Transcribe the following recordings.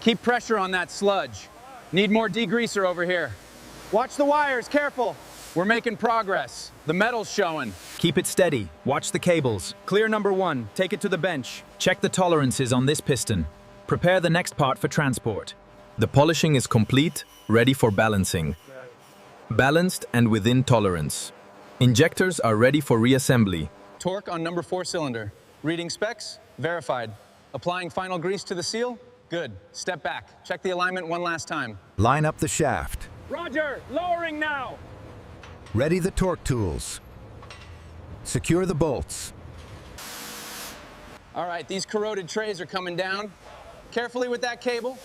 Keep pressure on that sludge. Need more degreaser over here. Watch the wires, careful. We're making progress. The metal's showing. Keep it steady. Watch the cables. Clear number 1. Take it to the bench. Check the tolerances on this piston. Prepare the next part for transport. The polishing is complete, ready for balancing. Balanced and within tolerance. Injectors are ready for reassembly. Torque on number 4 cylinder. Reading specs, verified. Applying final grease to the seal, good. Step back, check the alignment one last time. Line up the shaft. Roger, lowering now. Ready the torque tools. Secure the bolts. All right, these corroded trays are coming down. Carefully with that cable.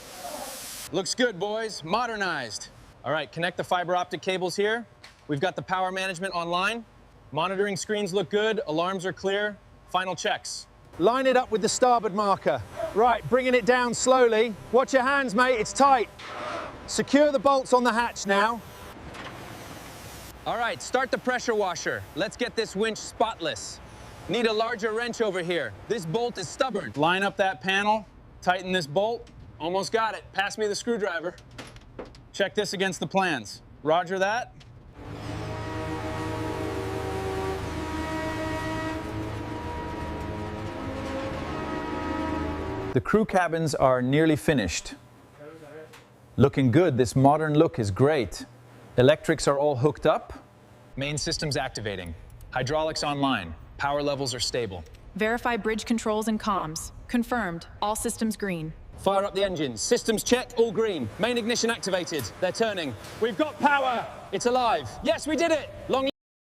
Looks good, boys. Modernized. All right, connect the fiber optic cables here. We've got the power management online. Monitoring screens look good. Alarms are clear. Final checks. Line it up with the starboard marker. Right, bringing it down slowly. Watch your hands, mate. It's tight. Secure the bolts on the hatch now. All right, start the pressure washer. Let's get this winch spotless. Need a larger wrench over here. This bolt is stubborn. Line up that panel. Tighten this bolt. Almost got it. Pass me the screwdriver. Check this against the plans. Roger that. The crew cabins are nearly finished. Looking good. This modern look is great. Electrics are all hooked up. Main systems activating. Hydraulics online. Power levels are stable. Verify bridge controls and comms. Confirmed. All systems green. Fire up the engines. Systems checked, all green. Main ignition activated. They're turning. We've got power. It's alive. Yes, we did it. Long